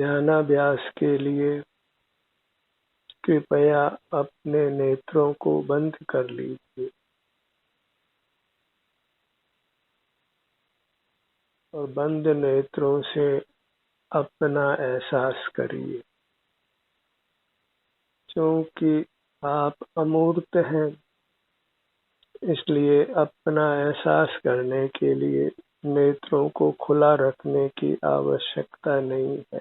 ध्यानाभ्यास के लिए कृपया अपने नेत्रों को बंद कर लीजिए और बंद नेत्रों से अपना एहसास करिए। क्योंकि आप अमूर्त हैं, इसलिए अपना एहसास करने के लिए नेत्रों को खुला रखने की आवश्यकता नहीं है।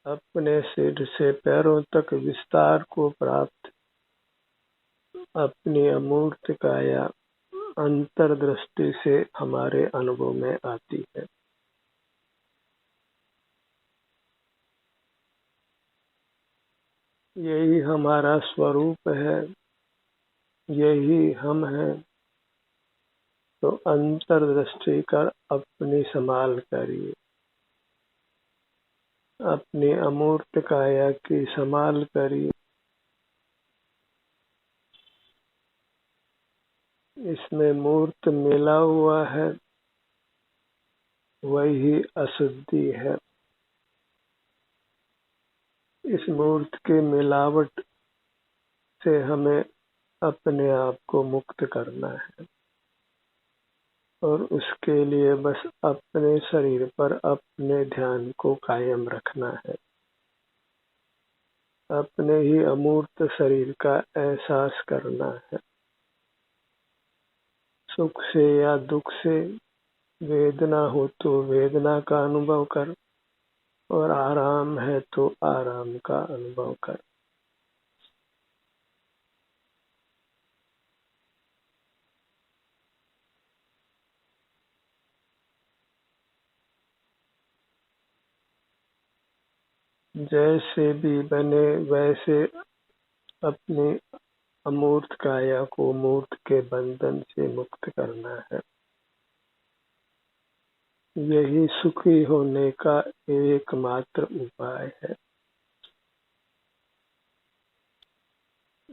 अपने सिर से पैरों तक विस्तार को प्राप्त अपनी अमूर्त काया अंतर्दृष्टि से हमारे अनुभव में आती है। यही हमारा स्वरूप है, यही हम हैं। तो अंतर्दृष्टि कर अपनी संभाल करिए, अपनी अमूर्त काया की संभाल करिए। इसमें मूर्त मिला हुआ है, वही अशुद्धि है। इस मूर्त के मिलावट से हमें अपने आप को मुक्त करना है और उसके लिए बस अपने शरीर पर अपने ध्यान को कायम रखना है। अपने ही अमूर्त शरीर का एहसास करना है। सुख से या दुख से, वेदना हो तो वेदना का अनुभव कर और आराम है तो आराम का अनुभव कर। जैसे भी बने वैसे अपनी अमूर्त काया को मूर्त के बंधन से मुक्त करना है। यही सुखी होने का एकमात्र उपाय है।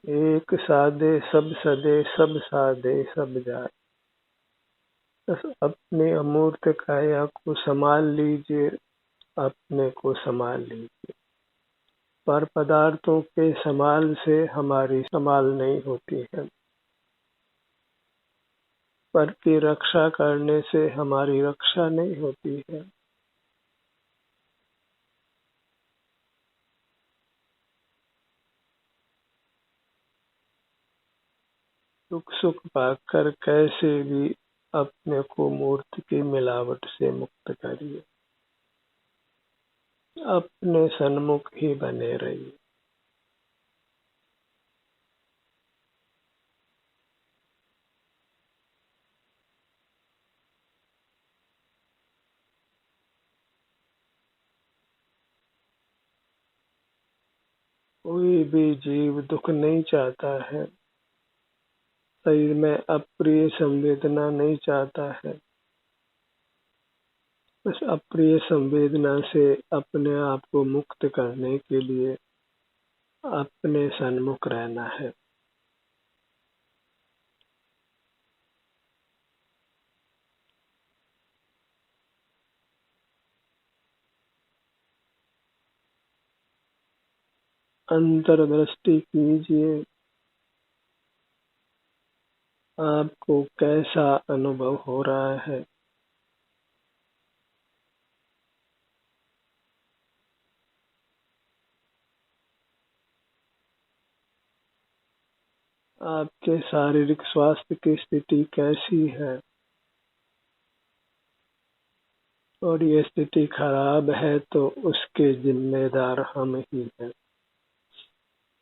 एक साधे सब सदे, सब साधे सब जाए। बस अपने अमूर्त काया को संभाल लीजिए, अपने को संभाल लीजिए। पर पदार्थों के संभाल से हमारी संभाल नहीं होती है। पर की रक्षा करने से हमारी रक्षा नहीं होती है। दुख सुख पाकर कैसे भी अपने को मूर्ति की मिलावट से मुक्त करिए। अपने सन्मुख ही बने रहिए। कोई भी जीव दुख नहीं चाहता है, शरीर में अप्रिय संवेदना नहीं चाहता है। बस अप्रिय संवेदना से अपने आप को मुक्त करने के लिए अपने सन्मुख रहना है। अंतर्दृष्टि कीजिए, आपको कैसा अनुभव हो रहा है। आपके शारीरिक स्वास्थ्य की स्थिति कैसी है। और ये स्थिति खराब है तो उसके जिम्मेदार हम ही हैं।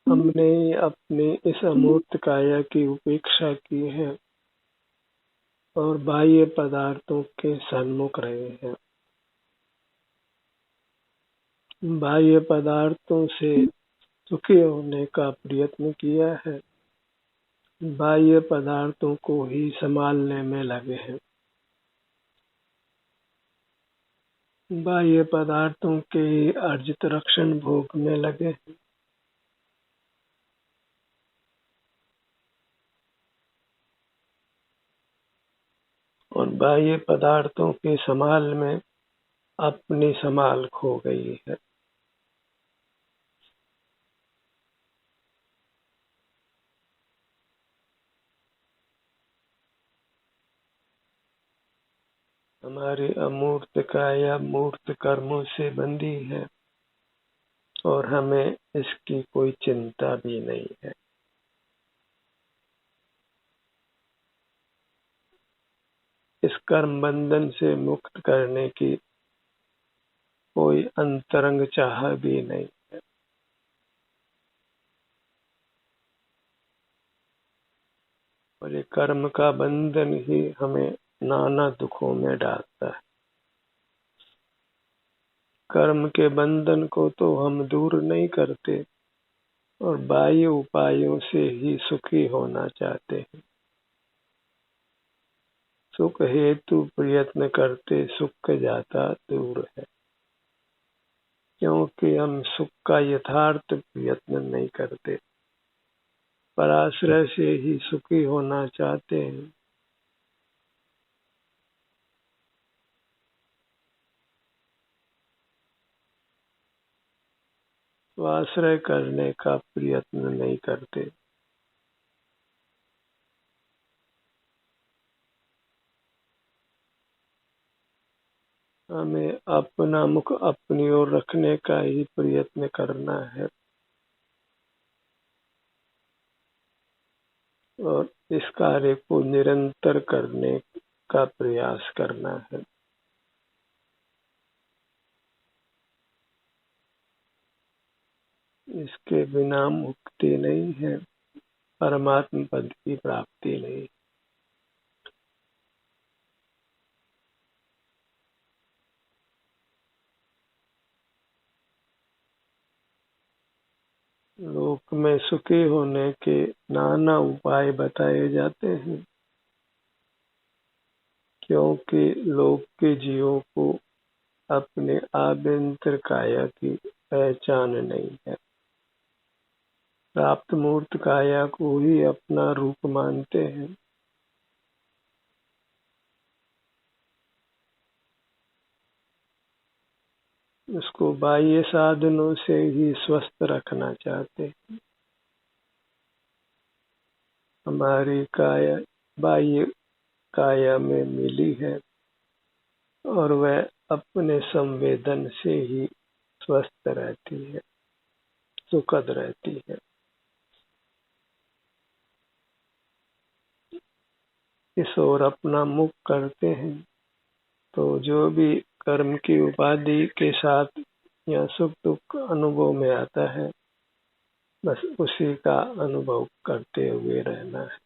हमने अपनी इस अमूर्त काया की उपेक्षा की है और बाह्य पदार्थों के सन्मुख रहे हैं। बाह्य पदार्थों से सुखी होने का प्रयत्न किया है, बाह्य पदार्थों को ही संभालने में लगे हैं। बाह्य पदार्थों के ही अर्जित रक्षण भोग में लगे हैं। और बाह्य पदार्थों के संभाल में अपनी संभाल खो गई है। हमारी अमूर्त काया मूर्त कर्मों से बंधी है और हमें इसकी कोई चिंता भी नहीं है। इस कर्म बंधन से मुक्त करने की कोई अंतरंग चाह भी नहीं है। और ये कर्म का बंधन ही हमें नाना दुखों में डालता है। कर्म के बंधन को तो हम दूर नहीं करते और बाह्य उपायों से ही सुखी होना चाहते हैं। सुख हेतु प्रयत्न करते सुख जाता दूर है, क्योंकि हम सुख का यथार्थ प्रयत्न नहीं करते, पराश्रय से ही सुखी होना चाहते हैं। स्वाश्रय करने का प्रयत्न नहीं करते। हमें अपना मुख अपनी ओर रखने का ही प्रयत्न करना है और इस कार्य को निरंतर करने का प्रयास करना है। इसके बिना मुक्ति नहीं है, परमात्म पद की प्राप्ति नहीं। लोक में सुखी होने के नाना उपाय बताए जाते हैं, क्योंकि लोक के जीवों को अपने आभ्यंतर काया की पहचान नहीं है। प्राप्त मूर्त काया को ही अपना रूप मानते हैं। उसको बाह्य साधनों से ही स्वस्थ रखना चाहते हैं। हमारी काया बाह्य काया में मिली है और वह अपने संवेदन से ही स्वस्थ रहती है, सुखद रहती है। इस ओर अपना मुख करते हैं तो जो भी कर्म की उपाधि के साथ या सुख दुख अनुभव में आता है, बस उसी का अनुभव करते हुए रहना है।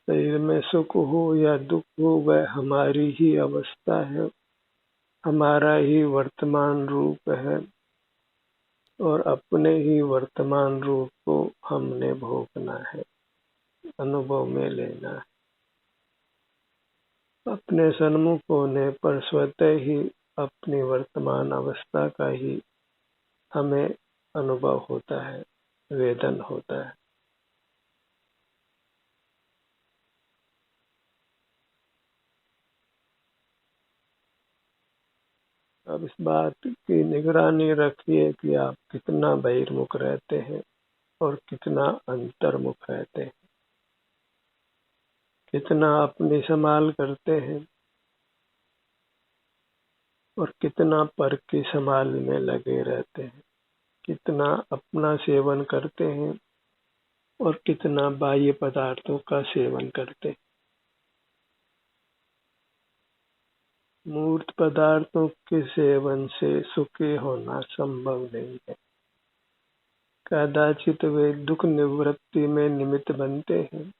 शरीर में सुख हो या दुख हो, वह हमारी ही अवस्था है, हमारा ही वर्तमान रूप है और अपने ही वर्तमान रूप को हमने भोगना है, अनुभव में लेना है। अपने सन्मुख होने पर स्वतः ही अपनी वर्तमान अवस्था का ही हमें अनुभव होता है, वेदन होता है। अब इस बात की निगरानी रखिए कि आप कितना बहिर्मुख रहते हैं और कितना अंतर्मुख रहते हैं, कितना अपनी संभाल करते हैं और कितना पर की संभाल में लगे रहते हैं, कितना अपना सेवन करते हैं और कितना बाह्य पदार्थों का सेवन करते हैं। मूर्त पदार्थों के सेवन से सुखी होना संभव नहीं है। कदाचित वे दुख निवृत्ति में निमित्त बनते हैं,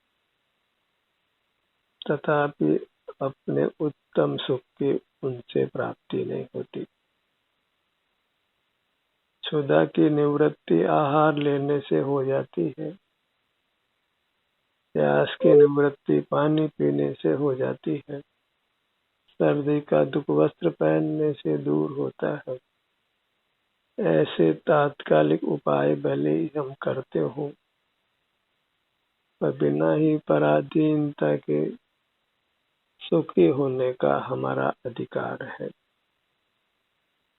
तथापि अपने उत्तम सुख की उनसे प्राप्ति नहीं होती। क्षुधा की निवृत्ति आहार लेने से हो जाती है, प्यास की निवृत्ति पानी पीने से हो जाती है, सर्दी का दुख वस्त्र पहनने से दूर होता है। ऐसे तात्कालिक उपाय भले ही हम करते हो, पर बिना ही पराधीनता के सुखी होने का हमारा अधिकार है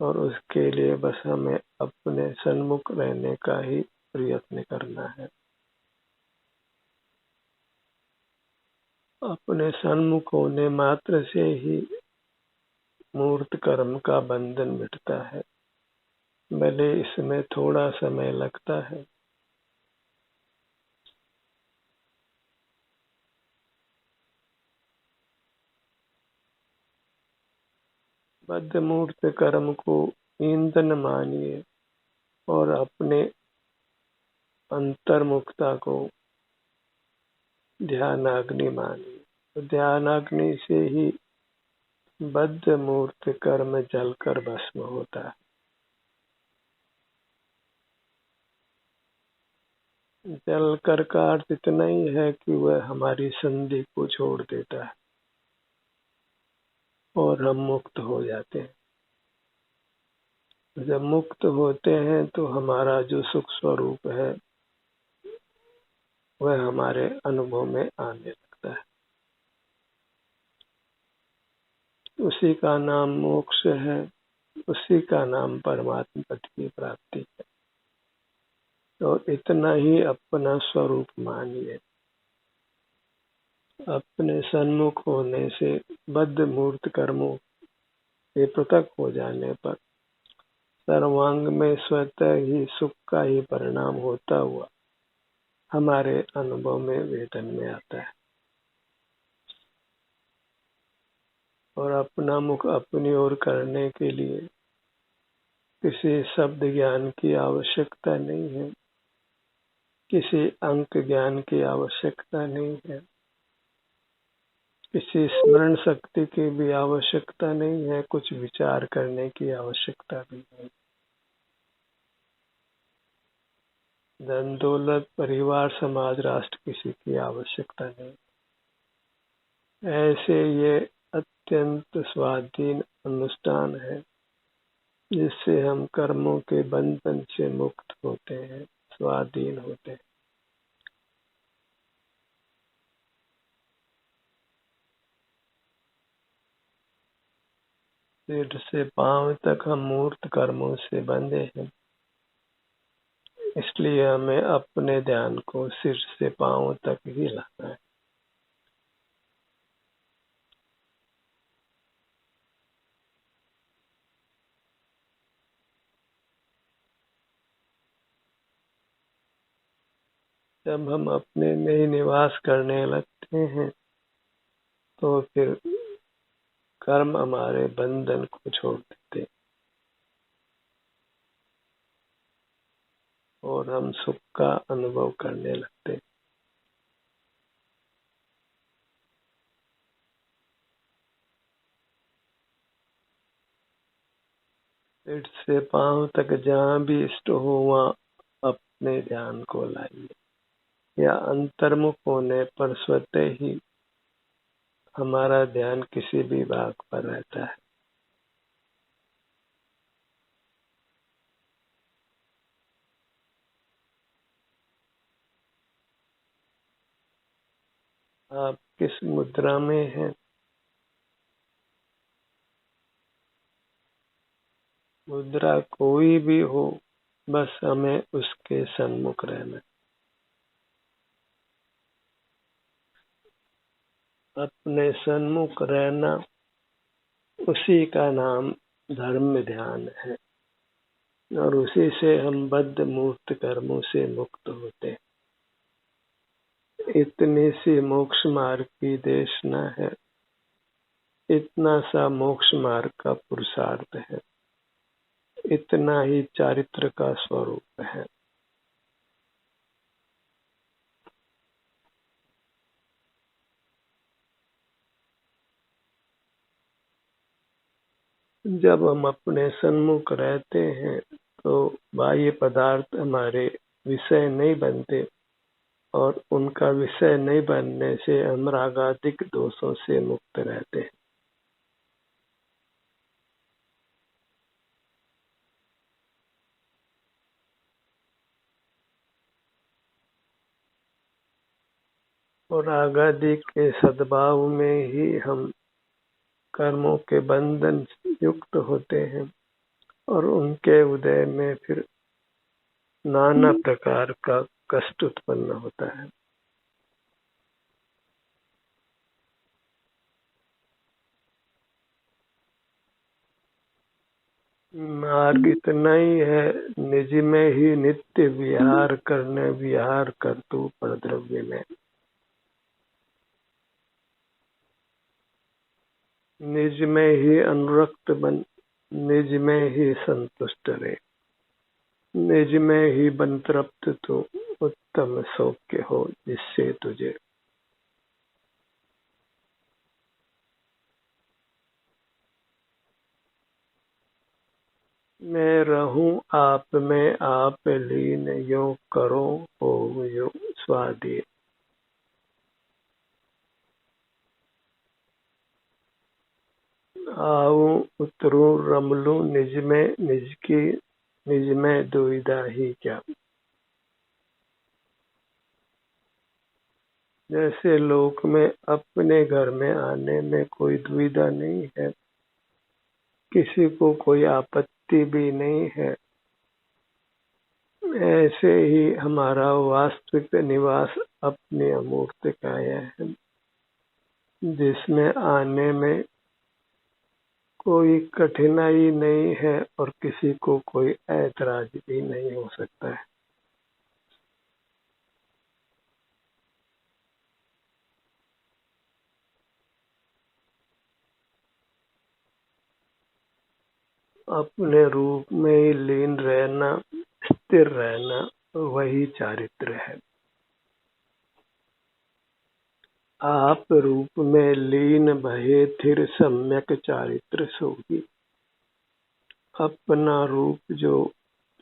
और उसके लिए बस हमें अपने सन्मुख रहने का ही प्रयत्न करना है। अपने सन्मुख होने मात्र से ही मूर्त कर्म का बंधन मिटता है, भले इसमें थोड़ा समय लगता है। बद्ध मूर्त कर्म को ईंधन मानिए और अपने अंतर्मुखता को ध्यानाग्नि मानिए। तो ध्यानाग्नि से ही बद्ध मूर्त कर्म जलकर भस्म होता है। जलकर का अर्थ इतना ही है कि वह हमारी संधि को छोड़ देता है और हम मुक्त हो जाते हैं। जब मुक्त होते हैं तो हमारा जो सुख स्वरूप है वह हमारे अनुभव में आने लगता है। उसी का नाम मोक्ष है, उसी का नाम परमात्मा पद की प्राप्ति है। तो इतना ही अपना स्वरूप मानिए। अपने सन्मुख होने से बद्ध मूर्त कर्मों के पृथक हो जाने पर सर्वांग में स्वतः ही सुख का ही परिणाम होता हुआ हमारे अनुभव में वेदन में आता है। और अपना मुख अपनी ओर करने के लिए किसी शब्द ज्ञान की आवश्यकता नहीं है, किसी अंक ज्ञान की आवश्यकता नहीं है, किसी स्मरण शक्ति की भी आवश्यकता नहीं है, कुछ विचार करने की आवश्यकता भी नहीं। धन दौलत परिवार समाज राष्ट्र किसी की आवश्यकता नहीं। ऐसे ये अत्यंत स्वाधीन अनुष्ठान है जिससे हम कर्मों के बंधन से मुक्त होते हैं, स्वाधीन होते हैं। सिर से पांव तक हम मूर्त कर्मों से बंधे हैं, इसलिए हमें अपने ध्यान को सिर से पांव तक ही लाना है। जब हम अपने में ही निवास करने लगते हैं तो फिर कर्म हमारे बंधन को छोड़ देते हैं और हम सुख का अनुभव करने लगते हैं। सिर से पांव तक जहाँ भी इष्ट हो वहाँ अपने ध्यान को लाइए, या अंतर्मुख होने पर स्वतः ही हमारा ध्यान किसी भी भाग पर रहता है। आप किस मुद्रा में हैं? मुद्रा कोई भी हो, बस हमें उसके सन्मुख रहना। अपने सन्मुख रहना, उसी का नाम धर्म ध्यान है और उसी से हम बद्ध मूर्त कर्मों से मुक्त होते हैं। इतनी सी मोक्ष मार्ग की देशना है, इतना सा मोक्ष मार्ग का पुरुषार्थ है, इतना ही चारित्र का स्वरूप है। जब हम अपने सन्मुख रहते हैं तो बाह्य पदार्थ हमारे विषय नहीं बनते और उनका विषय नहीं बनने से हम रागादिक दोषों से मुक्त रहते हैं। और रागादिक के सद्भाव में ही हम कर्मों के बंधन युक्त होते हैं और उनके उदय में फिर नाना प्रकार का कष्ट उत्पन्न होता है। मार्ग इतना ही है, निज में ही नित्य विहार करने, विहार कर तू परद्रव्य में। निज में ही अनुरक्त बन, निज में ही संतुष्ट रहे, निज में ही बन तृप्त तू, उत्तम सौख्य हो जिससे तुझे। मैं रहूं आप में आप लीन, यो करो हो यो स्वाधीन। आऊं उतरूं रमलूं निज में, निज में दुविधा ही क्या। जैसे लोक में अपने घर में आने में कोई दुविधा नहीं है, किसी को कोई आपत्ति भी नहीं है, ऐसे ही हमारा वास्तविक निवास अपनी अमूर्त काया है, जिसमें आने में कोई कठिनाई नहीं है और किसी को कोई ऐतराज भी नहीं हो सकता है। अपने रूप में ही लीन रहना, स्थिर रहना, वही चारित्र है। आप रूप में लीन भये थिर, सम्यक चारित्र सोही। अपना रूप जो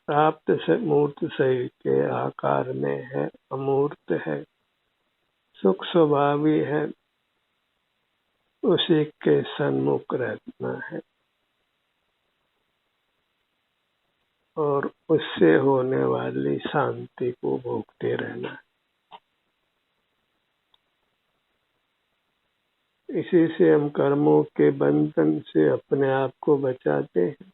प्राप्त मूर्त शरीर के आकार में है, अमूर्त है, सुख स्वभावी है, उसी के सन्मुख रहना है और उससे होने वाली शांति को भोगते रहना है। इसी से हम कर्मों के बंधन से अपने आप को बचाते हैं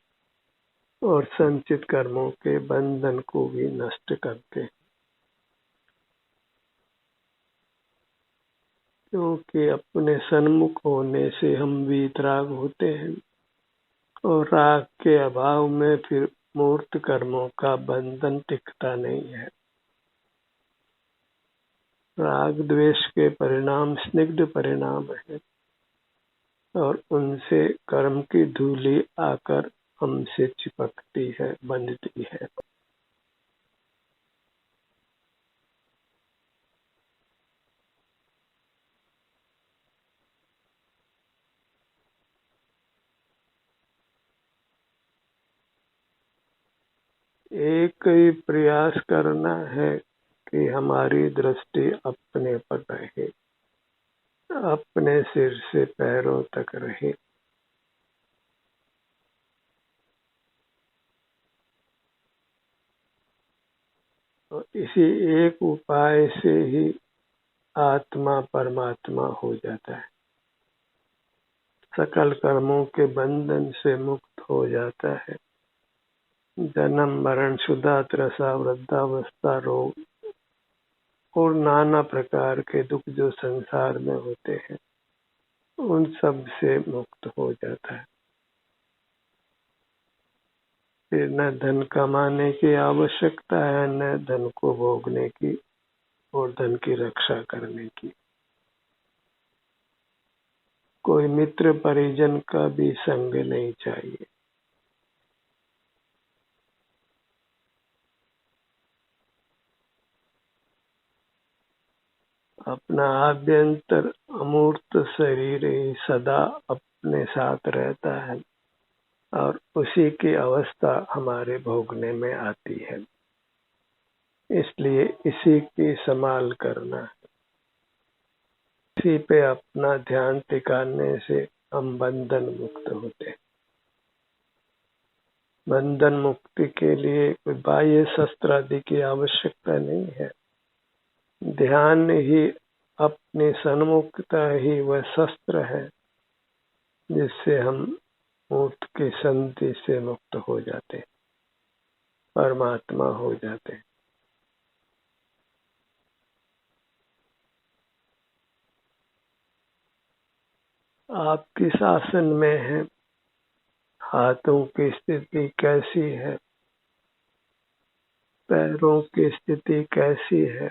और संचित कर्मों के बंधन को भी नष्ट करते हैं, क्योंकि अपने सन्मुख होने से हम वीतराग होते हैं और राग के अभाव में फिर मूर्त कर्मों का बंधन टिकता नहीं है। राग द्वेष के परिणाम स्निग्ध परिणाम है और उनसे कर्म की धूलि आकर हमसे चिपकती है, बंधती है। एक ही प्रयास करना है कि हमारी दृष्टि अपने पर रहे, अपने सिर से पैरों तक रहे। और इसी एक उपाय से ही आत्मा परमात्मा हो जाता है, सकल कर्मों के बंधन से मुक्त हो जाता है। जन्म मरण शुदा त्रसा वृद्धावस्था रोग और नाना प्रकार के दुख जो संसार में होते हैं, उन सब से मुक्त हो जाता है। फिर न धन कमाने की आवश्यकता है, न धन को भोगने की और धन की रक्षा करने की। कोई मित्र परिजन का भी संग नहीं चाहिए। अपना आभ्यंतर अमूर्त शरीर ही सदा अपने साथ रहता है और उसी की अवस्था हमारे भोगने में आती है, इसलिए इसी की संभाल करना, इसी पे अपना ध्यान टिकाने से हम बंधन मुक्त होते हैं। बंधन मुक्ति के लिए कोई बाह्य शस्त्र आदि की आवश्यकता नहीं है। ध्यान ही अपनी सन्मुखता ही वह शस्त्र है जिससे हम मूर्त की संधि से मुक्त हो जाते हैं, परमात्मा हो जाते हैं। आप किस आसन में हैं? हाथों की स्थिति कैसी है? पैरों की स्थिति कैसी है?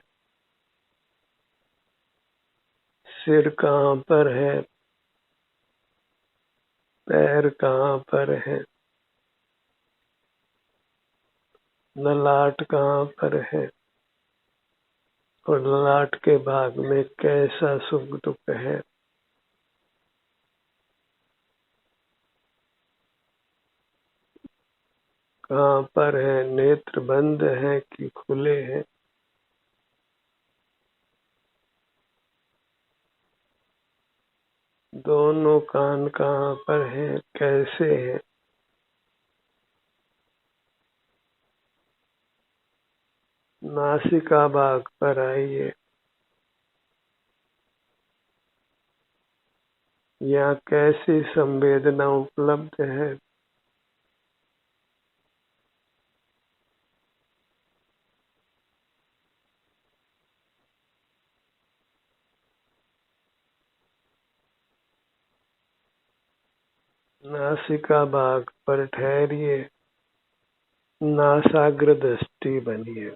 सिर कहाँ पर है? पैर कहाँ पर है? ललाट कहाँ पर है? और ललाट के भाग में कैसा सुख दुख है? कहाँ पर है? नेत्र बंद है कि खुले हैं? दोनों कान कहाँ पर है? कैसे है? नासिका भाग पर आइए। यहाँ कैसी संवेदना उपलब्ध है? नासिका भाग पर ठहरिए, नासाग्र दृष्टि बनिए।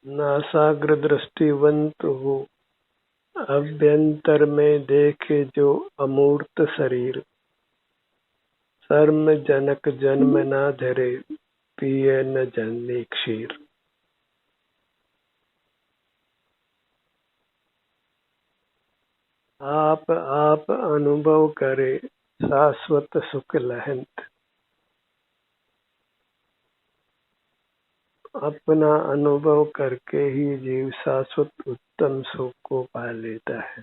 नासाग्र दृष्टिवंत हो, अभ्यंतर में देखे जो अमूर्त शरीर। शर्म जनक जन्म न धरे, पिए न जननी क्षीर। आप अनुभव करे शाश्वत सुख लहंत। अपना अनुभव करके ही जीव शाश्वत उत्तम सुख को पा लेता है।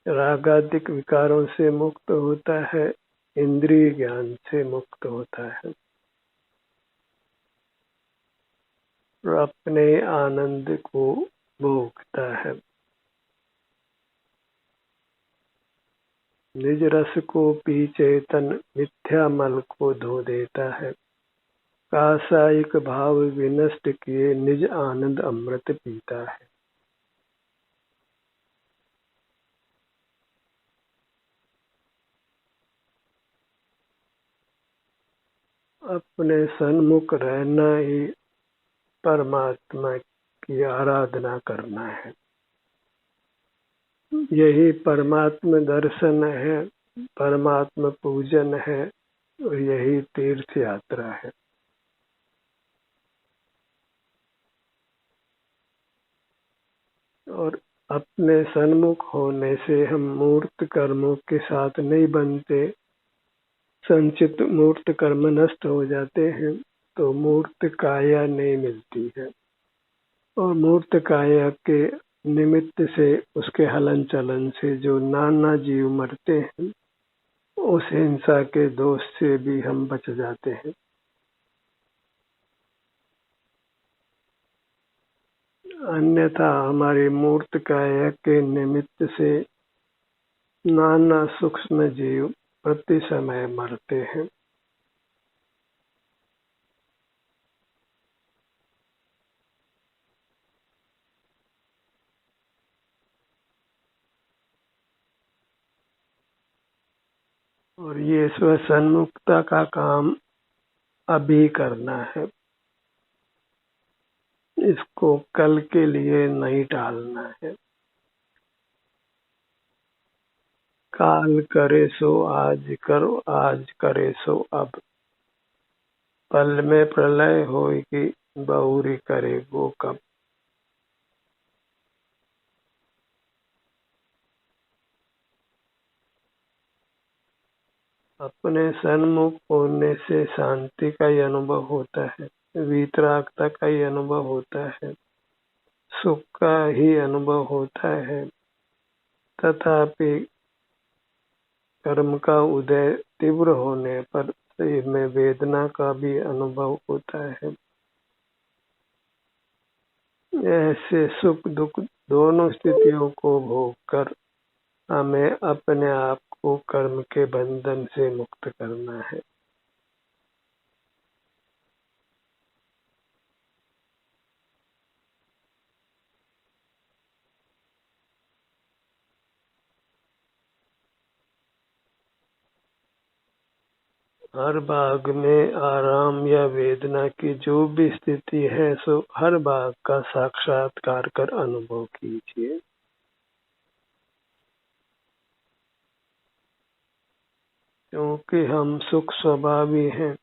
रागादिक विकारों से मुक्त होता है, इंद्रिय ज्ञान से मुक्त होता है और अपने आनंद को भोगता है। निज रस को पी चेतन मिथ्या मल को धो देता है। कासायिक भाव विनष्ट किए निज आनंद अमृत पीता है। अपने सन्मुख रहना ही परमात्मा की आराधना करना है। यही परमात्मा दर्शन है, परमात्मा पूजन है और यही तीर्थ यात्रा है। और अपने सन्मुख होने से हम मूर्त कर्मों के साथ नहीं बनते। संचित मूर्त कर्म नष्ट हो जाते हैं तो मूर्त काया नहीं मिलती है और मूर्त काया के निमित्त से उसके हलन चलन से जो नाना जीव मरते हैं, उस हिंसा के दोष से भी हम बच जाते हैं। अन्यथा हमारी मूर्त काया के निमित्त से नाना सूक्ष्म जीव प्रति समय मरते हैं। और ये स्वसन्मुखता का काम अभी करना है, इसको कल के लिए नहीं टालना है। काल करे सो आज करो, आज करे सो अब। पल में प्रलय होगी, बहुरी करे वो कब। अपने सन्मुख होने से शांति का ही अनुभव होता है, वीतरागता का ही अनुभव होता है, सुख का ही अनुभव होता है। तथापि कर्म का उदय तीव्र होने पर शरीर में वेदना का भी अनुभव होता है। ऐसे सुख दुख दोनों स्थितियों को भोग कर हमें अपने आप को कर्म के बंधन से मुक्त करना है। हर भाग में आराम या वेदना की जो भी स्थिति है सो हर भाग का साक्षात्कार कर अनुभव कीजिए। क्योंकि हम सुख स्वभावी हैं,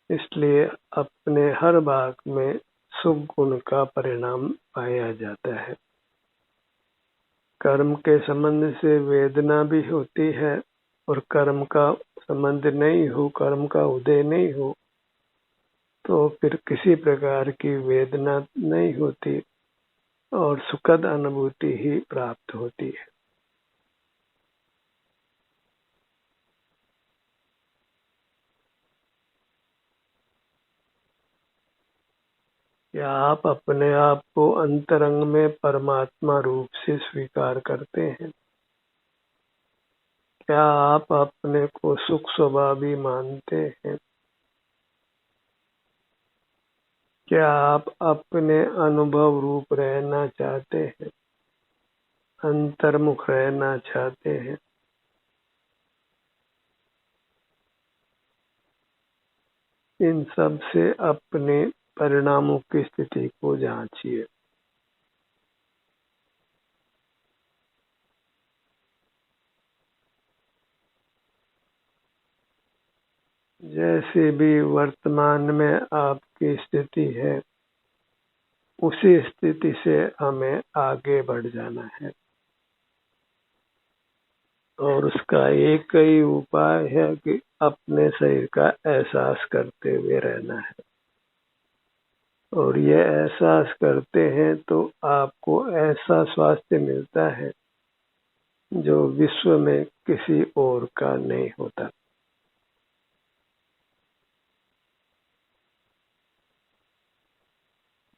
इसलिए अपने हर भाग में सुख गुण का परिणाम पाया जाता है। कर्म के संबंध से वेदना भी होती है, और कर्म का संबंध नहीं हो, कर्म का उदय नहीं हो तो फिर किसी प्रकार की वेदना नहीं होती और सुखद अनुभूति ही प्राप्त होती है। क्या आप अपने आप को अंतरंग में परमात्मा रूप से स्वीकार करते हैं? क्या आप अपने को सुख स्वभावी मानते हैं? क्या आप अपने अनुभव रूप रहना चाहते हैं, अंतर्मुख रहना चाहते हैं? इन सब से अपने परिणामों की स्थिति को जांचिए। जैसे भी वर्तमान में आपकी स्थिति है, उसी स्थिति से हमें आगे बढ़ जाना है, और उसका एक ही उपाय है कि अपने शरीर का एहसास करते हुए रहना है। और ये एहसास करते हैं तो आपको ऐसा स्वास्थ्य मिलता है जो विश्व में किसी और का नहीं होता।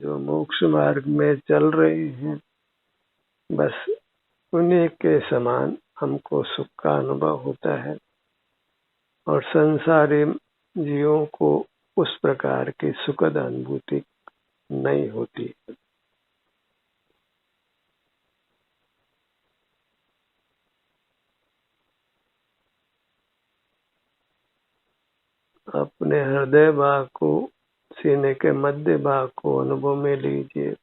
जो मोक्ष मार्ग में चल रहे हैं, बस उन्हीं के समान हमको सुख का अनुभव होता है, और संसारी जीवों को उस प्रकार की सुखद अनुभूति नहीं होती। अपने हृदय भाग को, सीने के मध्य भाग को अनुभव में लीजिए।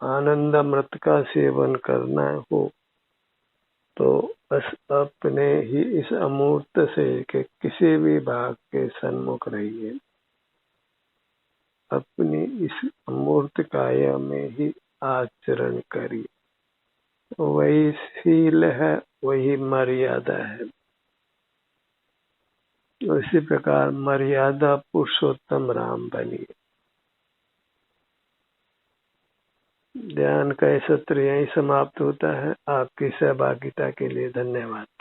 आनंद अमृत का सेवन करना हो तो बस अपने ही इस अमूर्त शरीर के किसी भी भाग के सन्मुख रहिए। अपनी इस अमूर्त काया में ही आचरण करिए। वही शील है, वही मर्यादा है। उसी प्रकार मर्यादा पुरुषोत्तम राम बनिए। ध्यान का सत्र यहीं समाप्त होता है। आपकी सहभागिता के लिए धन्यवाद।